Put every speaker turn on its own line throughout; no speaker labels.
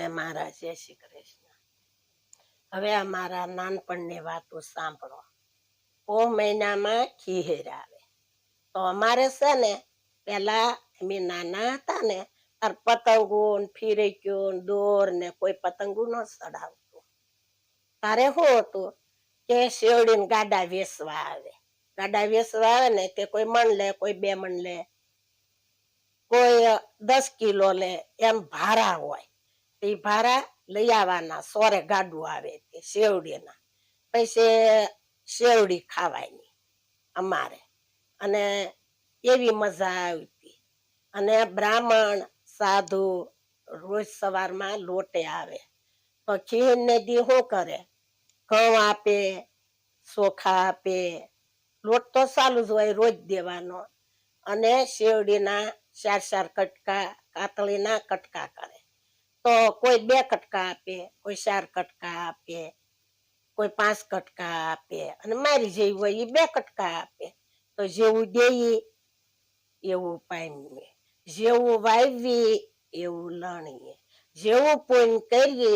બધાને મારા જય શ્રી કૃષ્ણ. હવે અમારા નાનપણની વાતો સાંભળો. પોહ મહિનામાં ખીહેર આવે તો અમારે છે ને પેલા અમે નાના હતા ને તાર પતંગો ફીરક્યો દોર ને કોઈ પતંગો ન ચડાવતું. તારે શું હતું કે શેવડીને ગાડા વેસવા આવે. ગાડા વેસવા આવે ને તે કોઈ મણ લે, કોઈ 2 મણ લે, કોઈ 10 કિલો લે, એમ ભારા હોય. તે ભારા લઈ આવવાના. સોરે ગાડું આવે તે શેવડીના. પછી શેવડી ખાવાની અમારે, અને એવી મજા આવતી. અને બ્રાહ્મણ સાધુ રોજ સવારમાં લોટે આવે તો ખીર ને દી શું કરે, ઘઉં આપે, ચોખા આપે, લોટ તો ચાલુ જ હોય રોજ દેવાનો. અને શેવડીના 4 કટકા, કાતળીના કટકા કરે. તો કોઈ 2 કટકા આપે, કોઈ 4 કટકા આપે, કોઈ 5 કટકા આપે, અને મારી જેવી હોય એ 2 કટકા આપે. તો જેવું દેઈ એવું પામીએ, જેવું વાવીએ એવું લણીએ, જેવું પૂન કરીએ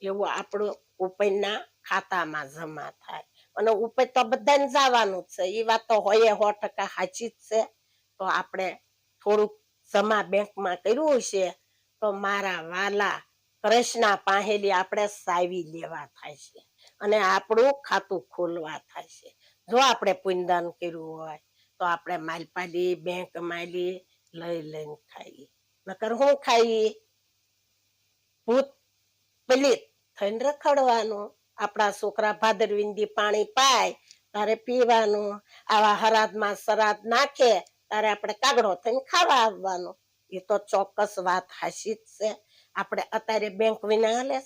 એવું આપણું ઉપરના ખાતામાં જમા થાય. અને ઉપર તો બધાને જવાનું જ છે, એ વાત તો હોય 100% સાચી જ છે. તો આપણે થોડુંક જમા બેંકમાં કર્યું છે તો મારા વાલા કૃષ્ણ પાસેથી આપણે સાવી લેવા થાય છે અને આપણું ખાતું ખોલવા થાય છે. જો આપણે પુણ્યદાન કર્યું હોય તો આપણે માલપાડી બેંક માલી લઈને ખાઈએ, નકર શું ખાઈએ? ભૂત પલિત થઈને રખડવાનું. આપણા છોકરા ભાદરવીનથી પાણી પાય તારે પીવાનું, આવા હરાદમાં શ્રાદ્ધ નાખે તારે આપણે કાગડો થઈને ખાવા આવવાનું. એ તો ચોક્કસ વાત હાચી જ છે. આપણે અત્યારે બેંક વિના હાલે?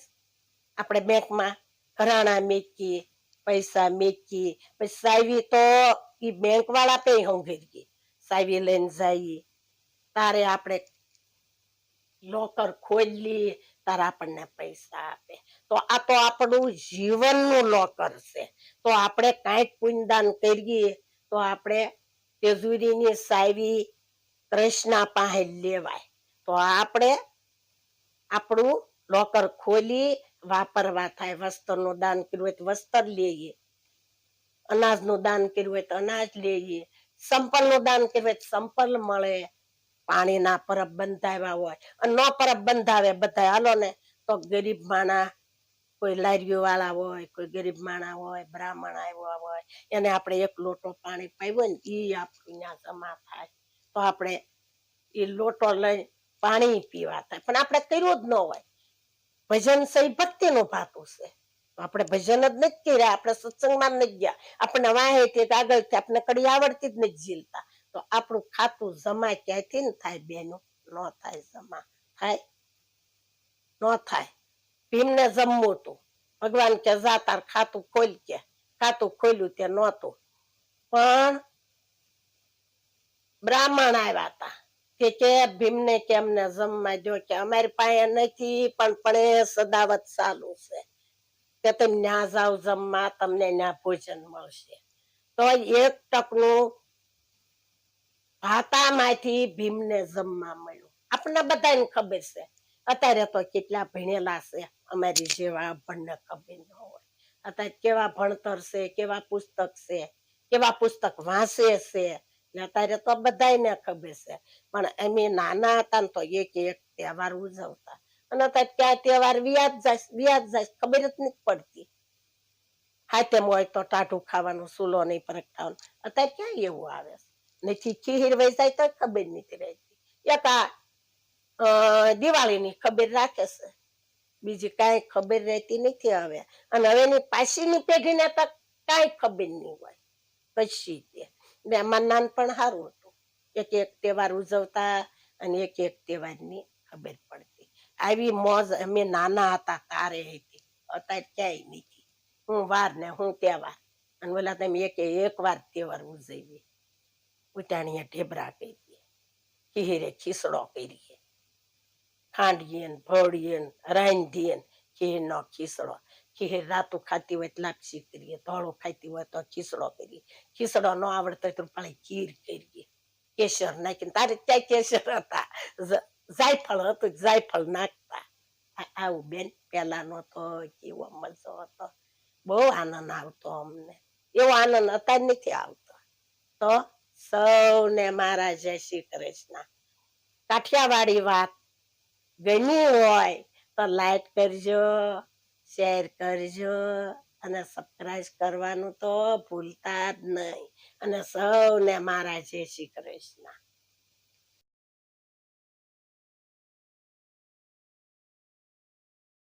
આપણે બેંકમાં ઘરાણા મેકીએ, પૈસા મેકીએ, પછી સાવી તો એ બેંક વાળા પે હંગરીએ, સાવી લઈને જઈએ તારે આપણે લોકર ખોલીએ તારે આપણને પૈસા આપે. તો આ તો આપણું જીવનનું લોકર છે. તો આપણે કાંઈક પુણ્યદાન કરીએ તો આપણે તેજુરીની સાવી કૃષ્ણ પાસે લેવાય. તો આપણે આપણું લોકર ખોલી વાપરવા થાય. વસ્ત્રનું દાન કર્યું હોય તો વસ્ત્ર લઈએ, અનાજનું દાન કર્યું હોય તો અનાજ લઈએ, સંપલનું દાન કર્યું હોય તો સંપલ મળે. પાણીના પરબ બંધાવ્યા હોય અને ન પરબ બંધાવે બધા હાલો ને તો ગરીબ માણા, કોઈ લારીઓ વાળા હોય, કોઈ ગરીબ માણા હોય, બ્રાહ્મણ આવ્યા હોય, એને આપણે 1 લોટો પાણી પાયું ને એ આપણું ત્યાં જમા થાય. તો આપણે એ લોટો લઈ પાણી પીવા થાય. પણ આપણે કર્યું જ ન હોય. ભજન છે એ ભક્તિનું ભાતું છે. આપણે ભજન જ નથી કર્યા, આપણે સત્સંગમાં નથી ગયા, આપણે વાહેથી આગળથી આપણે કડી આવડતી જ નથી ઝીલતા. તો આપણું ખાતું જમા ક્યાંથી ને થાય બેનો? ન થાય જમા. થાય? ન થાય. ભીમને જમવું હતું, ભગવાન કે જા તાર ખાતું ખોલ, કે ખાતું ખોલ્યું તે નહોતું. પણ બ્રાહ્મણ આવ્યા હતા કે ભીમને કે અમને જમવા દો, કે અમારી પાસે નથી પણ સદાવત ચાલુ છે કે તમે ન્યા જાઓ જમવા, તમને ન્યા ભોજન મળશે. તો 1 ટકનું ભાતામાંથી ભીમને જમવા મળ્યું. આપણને બધાને ખબર છે. અત્યારે તો કેટલા ભણેલા છે, અમારી જેવા આપણને ખબર ન હોય. અત્યારે કેવા ભણતર છે, કેવા પુસ્તક છે, કેવા પુસ્તક વાંચે છે, અત્યારે તો બધાને ખબર છે. પણ અમે નાના હતા ને તો એક તહેવાર ઉજવતા, અને અત્યારે ક્યાં તહેવાર વ્યાજ જાય ખબર જ નથી પડતી. હાથેમ હોય તો ટાઢું ખાવાનું, સૂલો નહીં પ્રગટાવવાનું. અત્યારે ક્યાં એવું આવે છે? નથી ખીર વેચાય તો ખબર નથી રહેતી. એક દિવાળીની ખબર રાખે છે, બીજી કાંઈ ખબર રહેતી નથી હવે. અને હવેની પાછીની પેઢીને તો કાંઈ ખબર નહીં હોય કશી તે. અમારું નાનપણ સારું હતું. એક તહેવાર ઉજવતા અને એક તહેવારની ખબર પડતી. આવી મોજ અમે નાના હતા તારે હતી, અત્યારે ક્યાંય નથી. હું વાર ને હું તહેવાર, અને ઓલા તમે એક વાર તહેવાર ઉજવીએ. ઉટાણીએ ઢેબરા કરીએ, ખીરે ખીસડો કરીએ, ખાંડીએ ને ભળીએ ને રાંધીએ ને ખીરનો ખીસડો. ખીર રાતું ખાતી હોય તો લાપસી કરીએ, ધોળું ખાતી હોય તો ખીસડો કરીએ. ખીસડો ન આવડતો હોય તો પાછી ખીર કરીએ, કેસર નાખીને. તારે ત્યાં કેસર હતા, જાયફળ હતું, જાયફળ નાખતા. આવું બેન પેલાનો તો કેવો મજો હતો, બહુ આનંદ આવતો અમને, એવો આનંદ અત્યારે નથી આવતો. તો સૌને મારા જય શ્રી કૃષ્ણ. કાઠિયાવાડી વાત ગમી હોય તો લાઈક કરજો, શેર કરજો અને સબસ્ક્રાઇબ કરવાનું તો ભૂલતા જ નહીં. અને સૌને મારા જય શ્રી કૃષ્ણ.